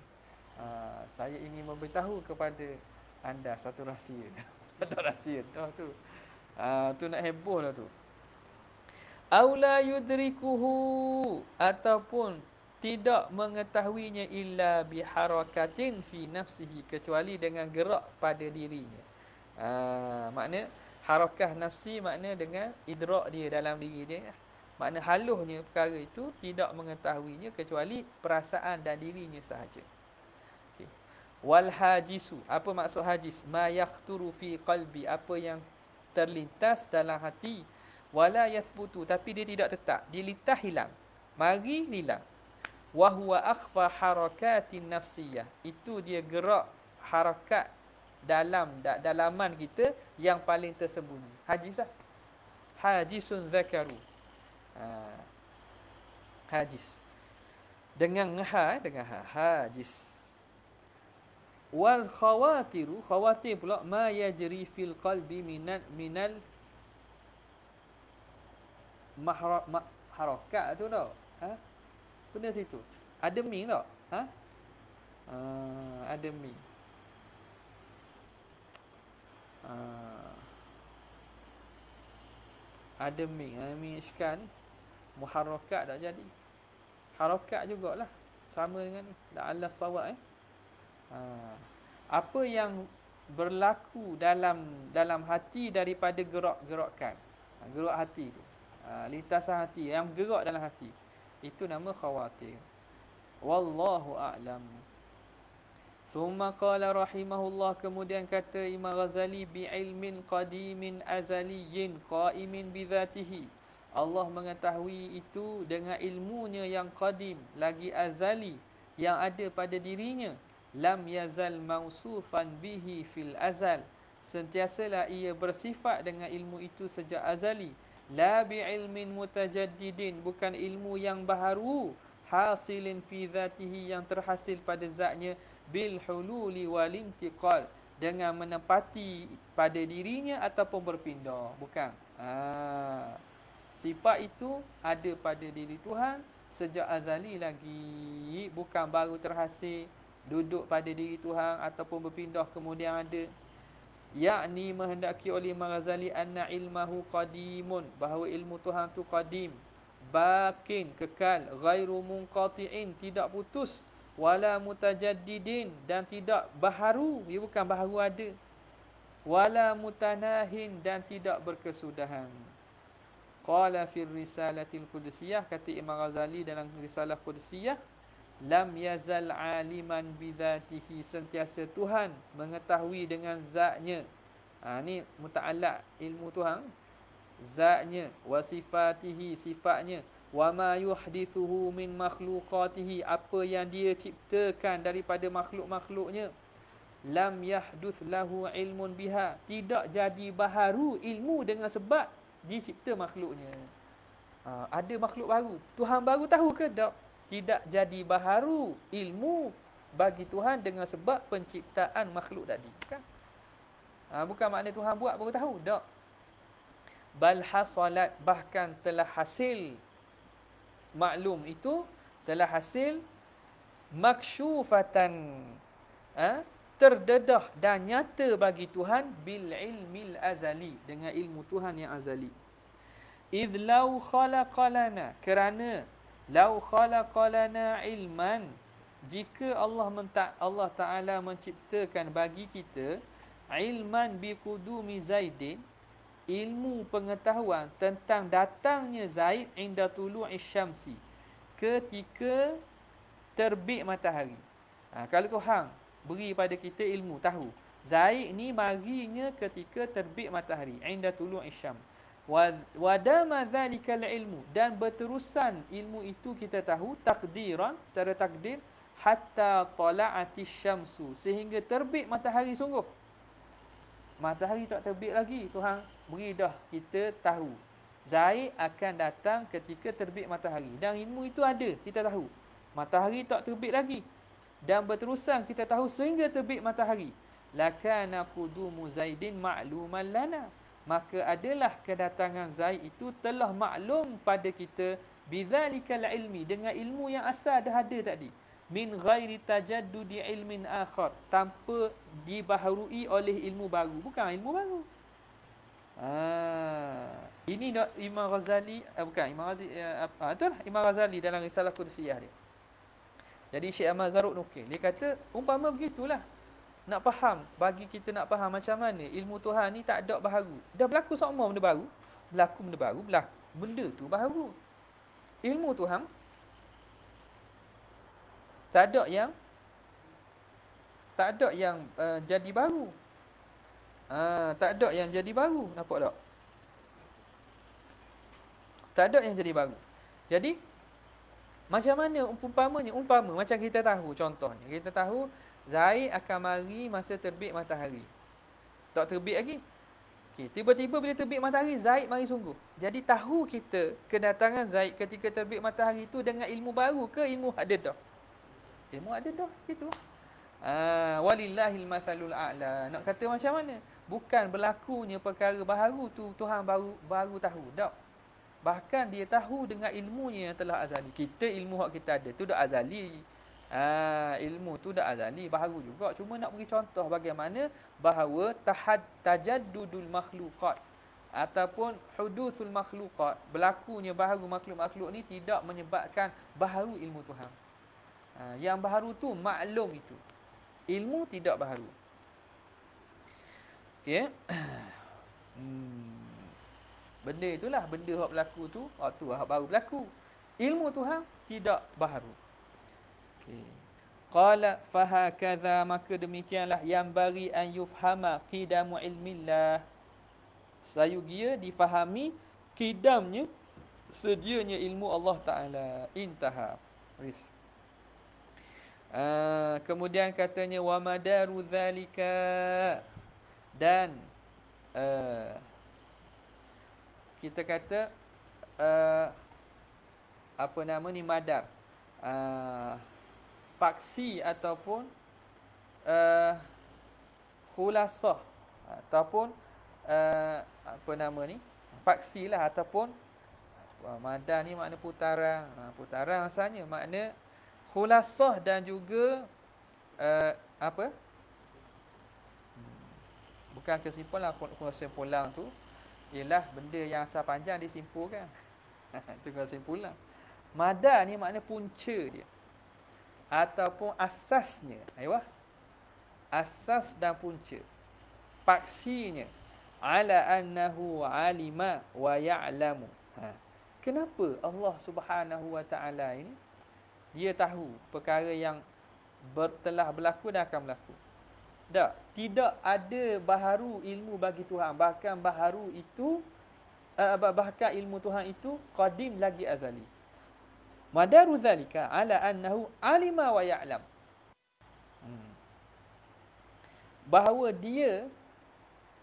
Saya ingin memberitahu kepada anda satu rahsia. Ada rahsia dah tu. Tu nak heboh lah tu. Aula yudrikuhu, ataupun tidak mengetahuinya illa biharakatin fi nafsihi, kecuali dengan gerak pada dirinya. Makna harakah nafsi, makna dengan idrak dia dalam diri dia. Makna haluhnya perkara itu tidak mengetahuinya kecuali perasaan dan dirinya sahaja. Okay. Wal hajisu, apa maksud hajis? Ma yakhturu fi qalbi, apa yang terlintas dalam hati. Wala yathbutu, tapi dia tidak tetap, dia litah hilang, mari hilang. Wa huwa akhfa harakatin nafsiyah, itu dia gerak harakat dalaman kita yang paling tersembunyi. Hajis lah. Hajisun zakaru. Hajis dengan hajis. Wal khawatiru, khawatir pula, ma yajri fil qalbi minal harakat tu tau. Benda situ ada mi tak? Ada mi. Ada mi. Mi iskal ni muharrakat tak jadi. Harakat jugalah, sama dengan ni. La'alla sawab apa yang berlaku dalam hati daripada gerak-gerakan. Gerak hati tu. Lintasan hati yang gerak dalam hati, itu nama khawatir. Wallahu a'lam. Thumma qala rahimahullah, kemudian kata Imam Ghazali, bi ilmin qadimin azaliyin qaimin bi dhatihi, Allah mengetahui itu dengan ilmunya yang qadim, lagi azali, yang ada pada dirinya. Lam yazal mausufan bihi fil azal, sentiasalah ia bersifat dengan ilmu itu sejak azali. La bi'ilmin mutajaddidin, bukan ilmu yang baharu. Hasilin fi dhatihi, yang terhasil pada zatnya. Bil hululi wal intiqal, dengan menempati pada dirinya ataupun berpindah. Bukan. Sifat itu ada pada diri Tuhan sejak azali lagi, bukan baru terhasil duduk pada diri Tuhan ataupun berpindah kemudian ada. Yakni menghendaki oleh Imam Ghazali anna ilmahu qadimun, bahawa ilmu Tuhan tu qadim, bakin, kekal, ghairu munqati'in, tidak putus, wala mutajaddidin, dan tidak baharu, ia bukan baharu ada, wala mutanahin, dan tidak berkesudahan. Qala fil risalatil qudsiyah, kata Imam Ghazali dalam risalah qudsiyah, lam yazal aliman bidzatihi, sentiasa Tuhan mengetahui dengan zatnya. Ni muta'allaq ilmu Tuhan, zatnya, wa sifatihi, sifatnya, wa ma yuhdithuhu min makhluqatihi, apa yang dia ciptakan daripada makhluk-makhluknya. Lam yahduth lahu ilmun biha, tidak jadi baharu ilmu dengan sebab dicipta makhluknya. Ada makhluk baru, Tuhan baru tahu ke? Tak. Tidak jadi baharu ilmu bagi Tuhan dengan sebab penciptaan makhluk tadi. Bukan? Bukan makna Tuhan buat baru tahu. Tak. Bal hasalat, bahkan telah hasil maklum itu, telah hasil maksyufatan, terdedah dan nyata bagi Tuhan, bil ilmil azali, dengan ilmu Tuhan yang azali. Idh law khalaqalana, kerana lau khalaqalana ilman, jika Allah Ta'ala menciptakan bagi kita ilman biqudumi Zaidin, ilmu pengetahuan tentang datangnya Zaid inda tulu'i syamsi, ketika terbit matahari. Kalau Tuhan beri pada kita ilmu, tahu Zaid ni marinya ketika terbit matahari, inda tulu'i syam. Wa dama dzalikal ilmu, dan berterusan ilmu itu kita tahu takdiran, secara takdir, hatta tala'atis syamsu, sehingga terbit matahari sungguh. Matahari tak terbit lagi, Tuhan beri dah kita tahu Zaid akan datang ketika terbit matahari, dan ilmu itu ada, kita tahu matahari tak terbit lagi, dan berterusan kita tahu sehingga terbit matahari. Lakana qudumu Zaidin ma'luman lana, maka adalah kedatangan Zaid itu telah maklum pada kita, bidzalikal ilmi, dengan ilmu yang asal dah ada tadi, min ghairi tajaddudi ilmin akhar, tanpa dibaharui oleh ilmu baru, bukan ilmu baru. Ini Imam Ghazali, bukan Imam Ghazali, itulah Imam Ghazali dalam Risalah Qudsiyah dia. Jadi Syekh Ahmad Zarruq nukil, dia kata umpama begitulah, nak faham, bagi kita nak faham macam mana ilmu Tuhan ni tak ada baharu. Dah berlaku semua benda baru, benda tu baharu. Ilmu Tuhan tak ada yang jadi baru. Tak ada yang jadi baru, nampak tak? Tak ada yang jadi baru. Jadi macam mana umpama macam kita tahu, contohnya kita tahu Zaid akan mari masa terbit matahari. Tak terbit lagi. Okay, tiba-tiba bila terbit matahari, Zaid mari sungguh. Jadi tahu kita kedatangan Zaid ketika terbit matahari itu dengan ilmu baru ke ilmu ada dah? Ilmu ada dah, gitu. Walillahil mathalul a'la. Nak kata macam mana? Bukan berlakunya perkara baharu tu Tuhan baru tahu. Tak. Bahkan dia tahu dengan ilmunya yang telah azali. Kita ilmu hak kita ada tu dah azali. Ilmu tu dah azali, baharu juga. Cuma nak beri contoh bagaimana bahawa tajaddudul makhluqat ataupun huduthul makhluqat, berlakunya baharu makhluk-makhluk ni tidak menyebabkan baharu ilmu Tuhan. Yang baharu tu maklum itu. Ilmu tidak baharu. Okey. Benda itulah, benda hak berlaku tu, waktu hak baru berlaku. Ilmu Tuhan tidak baharu. Okey. Qala fahakadha, maka demikianlah yang bagi an yufhama qidamu ilmillah. Sayugia difahami qidamnya, sedianya ilmu Allah Taala. Intaha. Kemudian katanya wa madaru zalika, dan kita kata apa nama ni, madar, paksi ataupun khulasah ataupun apa nama ni, paksilah ataupun madar ni makna putaran. Putaran asalnya makna khulasah dan juga apa? Bukan kesimpulan. Kesimpulan tu ialah benda yang asal panjang disimpulkan. Itu kesimpulan. Madar ni makna punca dia ataupun asasnya. Ayuh. Asas dan punca. Paksinya ala annahu alima wa ya'lamu. Kenapa Allah Subhanahu wa taala ini dia tahu perkara yang telah berlaku dan akan berlaku? Tidak ada baharu ilmu bagi Tuhan. Bahkan baharu itu, bahkan ilmu Tuhan itu qadim lagi azali. Madaru dzalika ala annahu alima wa ya'lam. Bahawa dia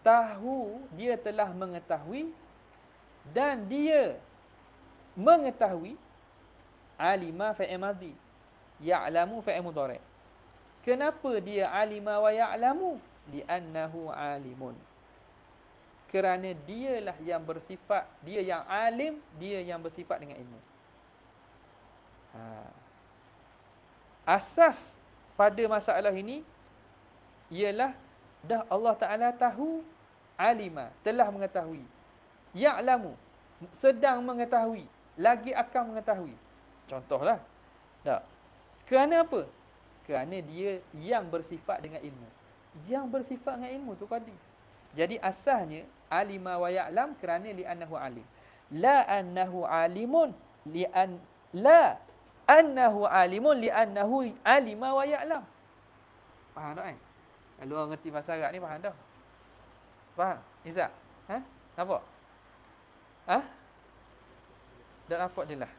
tahu, dia telah mengetahui dan dia mengetahui. Alima fa'il madhi, ya'lamu fa'il mudhari'. Kenapa dia alima wa ya'lamu? Li'annahu alimun. Kerana dialah yang bersifat, dia yang alim, dia yang bersifat dengan ilmu. Asas pada masalah ini ialah dah Allah Ta'ala tahu, alima, telah mengetahui, ya'lamu, sedang mengetahui, lagi akan mengetahui. Contohlah. Kerana apa? Kerana dia yang bersifat dengan ilmu. Yang bersifat dengan ilmu tu qadim. Jadi asasnya alima wa ya'lam kerana li'annahu alim. La annahu alimun li'an la Annahu alimun li'annahu alima wa ya'lam. Faham tak kan? Kalau orang ngerti bahasa Arab ni faham tak? Faham? Izzat? Ha? Nampak? Ha? Tak nampak je lah.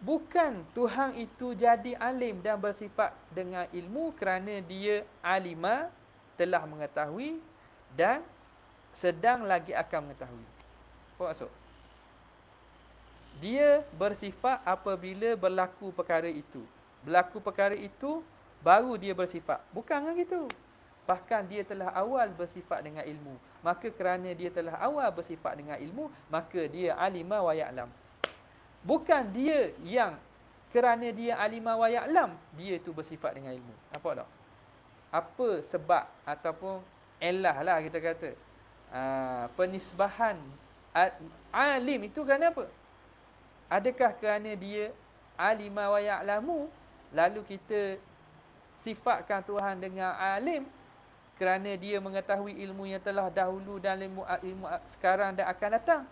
Bukan Tuhan itu jadi alim dan bersifat dengan ilmu kerana dia alima, telah mengetahui dan sedang lagi akan mengetahui. Apa maksud? Dia bersifat apabila berlaku perkara itu. Berlaku perkara itu, baru dia bersifat. Bukan kan gitu. Bahkan dia telah awal bersifat dengan ilmu. Maka kerana dia telah awal bersifat dengan ilmu, maka dia alima wa ya'lam. Bukan dia yang kerana dia alima wa ya'lam, dia tu bersifat dengan ilmu. Nampak tak? Apa sebab ataupun elah lah kita kata. Penisbahan alim itu kerana apa? Adakah kerana dia alima wa ya'lamu, lalu kita sifatkan Tuhan dengan alim kerana dia mengetahui ilmu yang telah dahulu dan ilmu sekarang dan akan datang?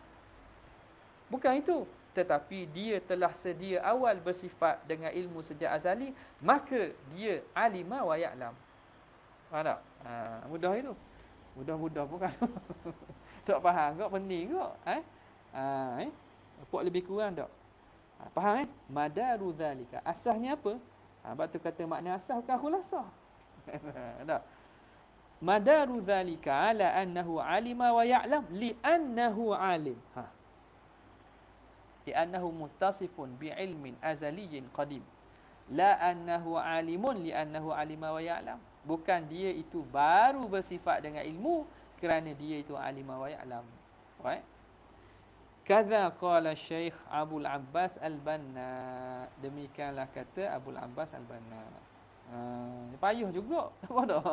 Bukan itu. Tetapi dia telah sedia awal bersifat dengan ilmu sejak azali, maka dia alima wa ya'lam. Faham tak? Mudah itu. Mudah-mudah bukan. Tak faham kok, pening kok. Puak lebih kurang tak? Faham Madaru zalika. Asasnya apa? Batu kata makna asas bukan khulasah. Tak? Madaru zalika ala annahu alima wa ya'lam li'annahu alim. Li'annahu muttasifun bi'ilmin azaliyyin qadim. La annahu alimun li'annahu alima wa ya'lam. Bukan dia itu baru bersifat dengan ilmu kerana dia itu alima wa ya'lam. Right? Kadza qala Syekh Abdul Abbas Al-Banna. Demikianlah kata Abdul Abbas Al-Banna. Payuh juga. Apa tak?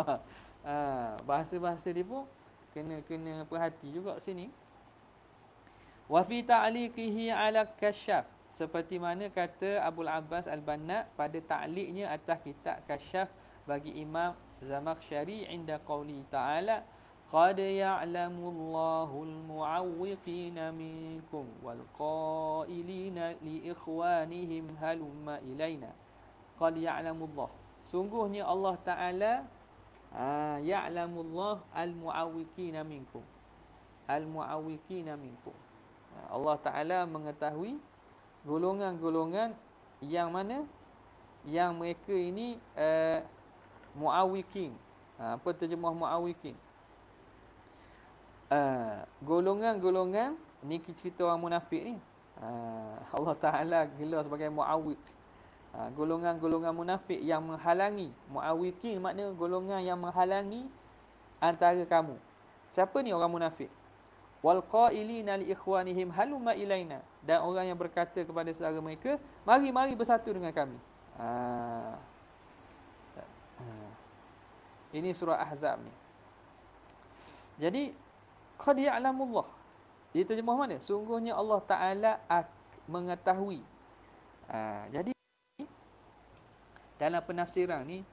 Bahasa-bahasa dia pun kena perhati juga sini. Wa fi ta'liqihi 'ala Kasyaf, seperti mana kata Abdul Abbas Al-Banna pada ta'liqnya atas kitab Kasyaf bagi Imam Zamakhsyari inda qauli ta'ala qad ya'lamu Allahul mu'awwiqina minkum wal qailina li ikhwanihim halumma ilaina. Qad ya'lamu Allah, sungguhnya Allah Ta'ala ya'lamu Allah al-mu'awwiqina minkum. Al-mu'awwiqina minkum, Allah Ta'ala mengetahui golongan-golongan yang mana yang mereka ini mu'awikin. Apa terjemah mu'awikin? Golongan-golongan ni cerita orang munafik ni. Allah Ta'ala gelar sebagai mu'awik. Golongan-golongan munafik yang menghalangi. Mu'awikin makna golongan yang menghalangi antara kamu. Siapa ni orang munafik? Wal qailina li ikhwanihim halumma ilaina, dan orang yang berkata kepada saudara mereka, mari bersatu dengan kami. Ini surah Ahzab ni. Jadi qad ya'lamullah, dia terjemah mana? Sungguhnya Allah Ta'ala mengetahui. Jadi dalam penafsiran ni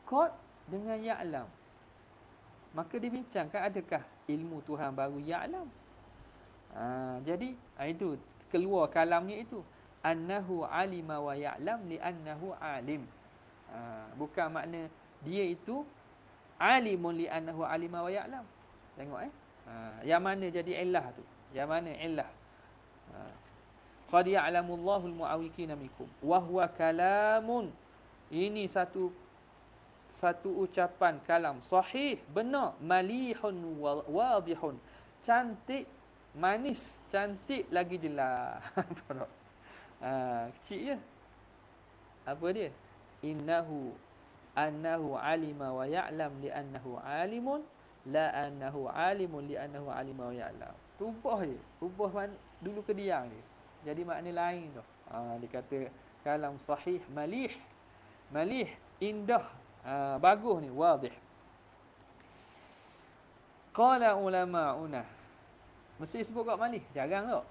qad dengan ya'lam, maka dibincangkan adakah ilmu Tuhan baru ya'lam. Jadi itu keluar kalamnya itu annahu alima wa ya'lam li'annahu alim. Bukan makna dia itu alimun li'annahu alima wa ya'lam. Tengok yang mana jadi illah tu? Yang mana illah? Qad ya'lamu Allahul mu'awwiqina minkum wa huwa kalamun. Ini satu ucapan kalam sahih, benar, malihun wadihun, cantik, manis, cantik lagi jelas. Kecil je. Apa dia? Annahu alima wa ya'lam li'annahu alimun, la annahu alimun li'annahu alima wa ya'lam. Ubah je. Ubah dulu ke diam dia. Jadi makna lain tu. Dia kata kalam sahih, malih, indah, bagus ni, wadih. Qala ulama'una, mesti sebut kat malih, jarang tak?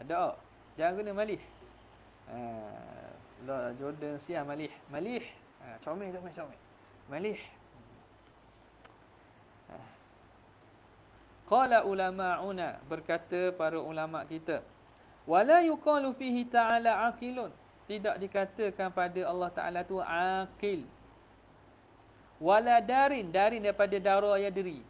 Ada tak? Jangan guna malih. Jordan siap malih. Comel. Malih. Qala ulama'una, berkata para ulama kita, wala yuqalu fihi ta'ala aqilun, tidak dikatakan pada Allah Ta'ala tu aqil. Wala darin, darin daripada dara yadri.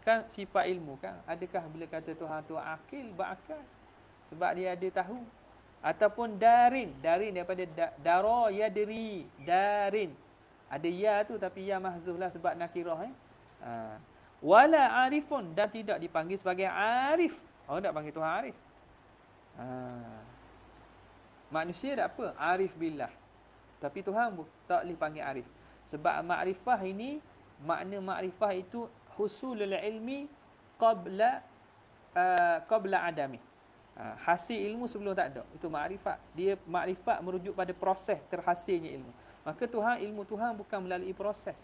Kan sifat ilmu kan. Adakah bila kata Tuhan tu aqil, berakal? Sebab dia ada tahu. Ataupun darin, darin daripada dara yadri, darin. Ada ya tu tapi ya mahzuf lah sebab nakirah Wala arifun, dan tidak dipanggil sebagai arif. Orang tak panggil Tuhan arif. Manusia tak apa, arif billah. Tapi Tuhan tak boleh panggil arif. Sebab makrifah ini, makna makrifah itu husulul ilmi qabla adami. Hasil ilmu sebelum tak ada. Itu makrifat. Dia makrifat merujuk pada proses terhasilnya ilmu. Maka ilmu Tuhan bukan melalui proses.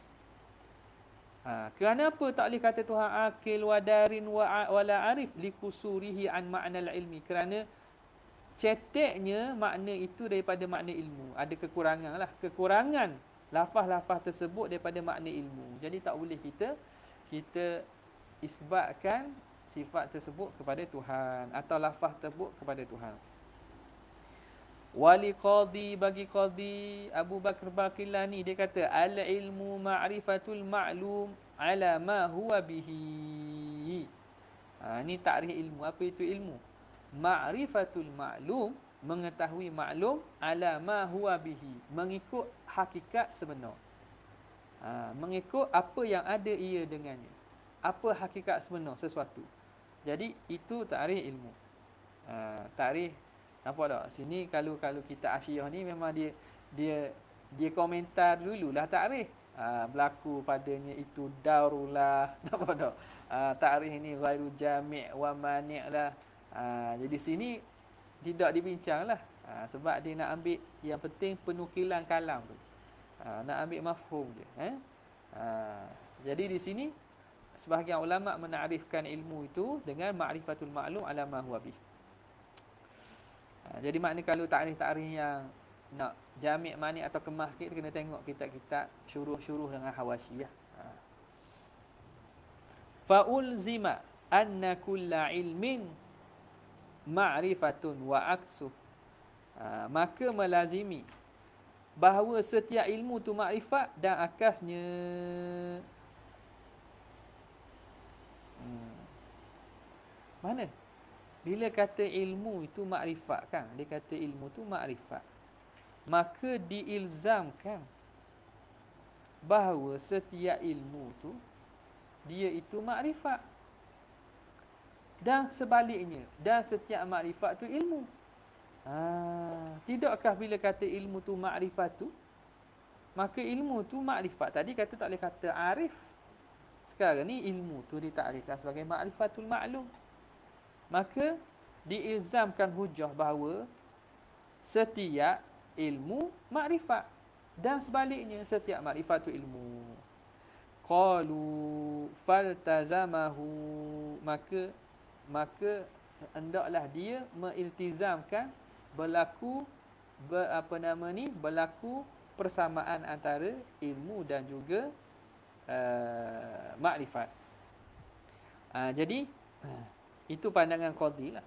Kerana apa tak boleh kata Tuhan akil wa darin wala arif likusurihi an ma'nal ilmi? Kerana ceteknya makna itu daripada makna ilmu. Ada kekurangan lah. Kekurangan lafaz-lafaz tersebut daripada makna ilmu. Jadi tak boleh kita isbatkan sifat tersebut kepada Tuhan atau lafaz tersebut kepada Tuhan. Wali qadi, bagi qadi Abu Bakar Baqillani, dia kata al ilmu ma'rifatul ma'lum ala ma huwa bihi. Ini takrif ilmu. Apa itu ilmu? Ma'rifatul ma'lum, mengetahui maklum, ala ma huwa bihi, mengikut hakikat sebenar. Mengikut apa yang ada ia dengannya. Apa hakikat sebenar sesuatu. Jadi itu takrif ilmu. Takrif nampak tak? Sini kalau kita Asyiah ni memang dia komentar dululah takrif. Berlaku padanya itu darulah. Nampak tak? Takrif ni ghairu jami' wa mani' lah. Jadi sini tidak dibincang lah. Sebab dia nak ambil yang penting penukilan kalam tu. Nak ambil mafhum je. Jadi di sini sebahagian ulama menakrifkan ilmu itu dengan ma'rifatul ma'lum ala ma huwa bih. Jadi makna kalau takrif-takrif yang nak jami' mani' atau kemas sikit, kena tengok kitab-kitab syuruh-syuruh dengan hawashiyah. Fa'ulzima anna kulla ilmin ma'rifatun wa aksuh. Maka melazimi bahawa setiap ilmu tu makrifat dan akasnya. Mana? Bila kata ilmu itu makrifat kan, dia kata ilmu tu makrifat, maka diilzamkan bahawa setiap ilmu tu dia itu makrifat. Dan sebaliknya, dan setiap makrifat tu ilmu. Tidakkah bila kata ilmu tu makrifat tu, maka ilmu tu makrifat. Tadi kata tak boleh kata arif. Sekarang ni ilmu tu ditakrifkan sebagai ma'rifatul ma'lum. Maka diilzamkan hujah bahawa setiap ilmu makrifat. Dan sebaliknya, setiap makrifat tu ilmu. Qalu faltazamahu, maka hendaklah dia mengiltizamkan berlaku persamaan antara ilmu dan juga makrifat. Jadi itu pandangan qadhi lah.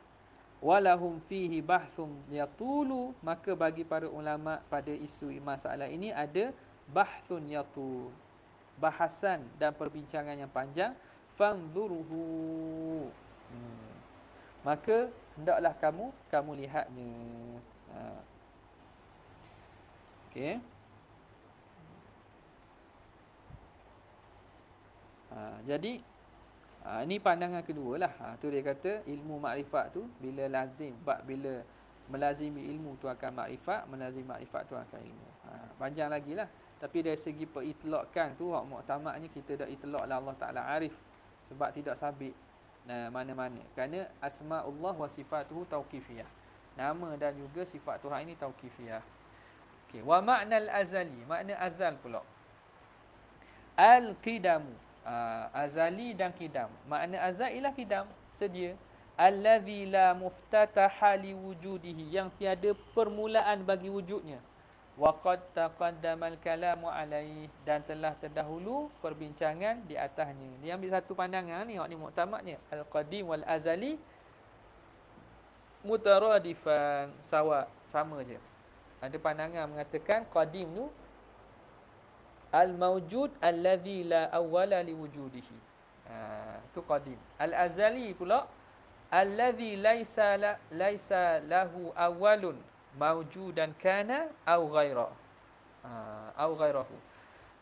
Walahum fihi bahthun yatulu, maka bagi para ulama pada isu masalah ini ada bahthun yatul, bahasan dan perbincangan yang panjang. Fanzuruhu, maka hendaklah kamu lihatnya. Okey. Jadi ini pandangan kedua lah. Tu dia kata ilmu makrifat tu bila melazimi ilmu tu akan makrifat, melazimi makrifat tu akan ilmu. Panjang lagi lah. Tapi dari segi peritlaqkan tu, hak muktamadnya kita dah itlaqlah Allah Ta'ala arif. Sebab tidak sabit mana-mana. Kerana asma'ullah wa sifatuhu tauqifiyah. Nama dan juga sifat Tuhan ini tauqifiyah. Okey, wa ma'nal azali, makna azal pula. Al-qidamu, azali dan qidam. Makna azal ialah qidam, sedia. Allazi la muftataha li wujudihi, yang tiada permulaan bagi wujudnya. Wa qad taqaddama al-kalamu alaihi, dan telah terdahulu perbincangan di atasnya. Dia ambil satu pandangan ni, hak ni muktamadnya al-qadim wal azali mutaradifan, sama je. Ada pandangan mengatakan qadim tu al-mawjud alladhi la awwala liwujudihi. Tu qadim. Al-azali pula alladhi laisa lahu awwalun mawjudan kana au ghaira. Au ghairahu.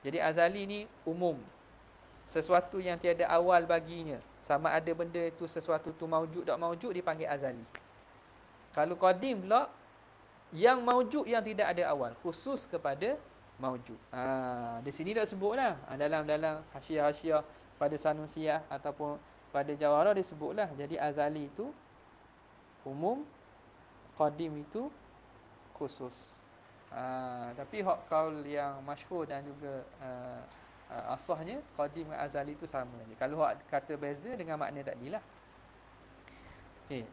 Jadi azali ni umum. Sesuatu yang tiada awal baginya. Sama ada benda itu sesuatu tu mawjud tak mawjud dipanggil azali. Kalau qadim pula yang mawjud yang tidak ada awal, khusus kepada mawjud. Di sini dah sebutlah. Dalam hasyiah-hasyiah pada Sanusiyah ataupun pada Jawharah disebutlah. Jadi azali itu umum, qadim itu khusus. Tapi hak kaul yang masyhur dan juga asahnya qadim dan azali itu sama je. Kalau hak kata beza dengan makna tadilah. Okey.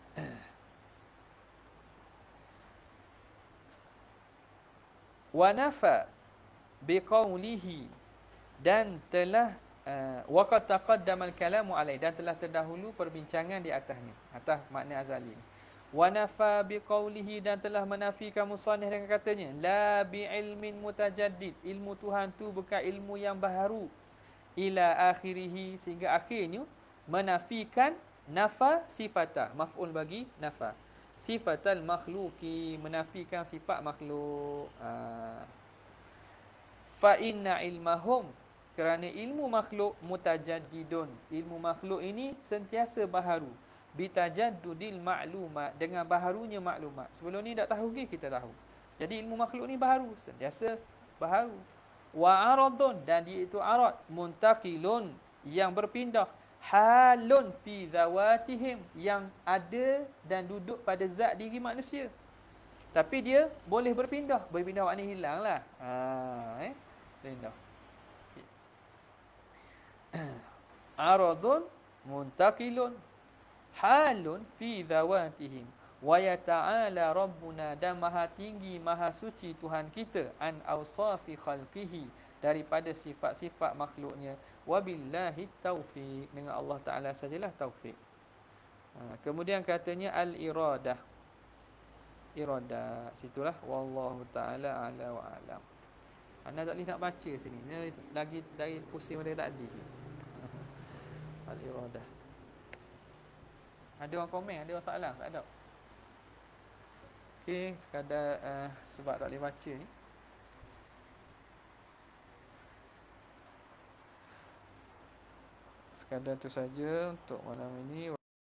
Wa nafa biqaulihi, dan telah waqad taqaddama al-kalamu alai, dan telah terdahulu perbincangan di atasnya, atas makna azali. Wa nafa biqaulihi, dan telah menafikan musannif dengan katanya la bi ilmin mutajaddid, ilmu Tuhan tu bukan ilmu yang baharu, ila akhirih, sehingga akhirnya menafikan nafa sifata, maf'ul bagi nafa, sifatal makhluki, menafikan sifat makhluk. Fa inna ilmahum, kerana ilmu makhluk mutajaddidun, ilmu makhluk ini sentiasa baharu, bitajaddudil ma'lumat, dengan baharunya maklumat. Sebelum ni tak tahu ke, kita tahu. Jadi ilmu makhluk ni baharu, sentiasa baharu. Wa aradun, dan dia itu arad, muntaqilun, yang berpindah, halun fi zawatihim, yang ada dan duduk pada zat diri manusia. Tapi dia boleh berpindah. Berpindah maknanya hilang lah. Pindah. Aradun muntaqilun halun fi zawatihim wa yata'ala rabbuna, dan maha tinggi maha suci Tuhan kita, an awsafi khalqihi, daripada sifat-sifat makhluknya. Wabillahi taufiq, dengan Allah Ta'ala sajalah taufik. Kemudian katanya al-iradah, iradah, situlah wallahu ta'ala ala wa alam. Anda tak boleh nak baca sini, ni lagi dari pusing pada tadi. Al-iradah. Ada orang komen, ada orang soalan? Tak ada. Okey, sekadar sebab tak boleh baca ni, sekadar itu saja untuk malam ini.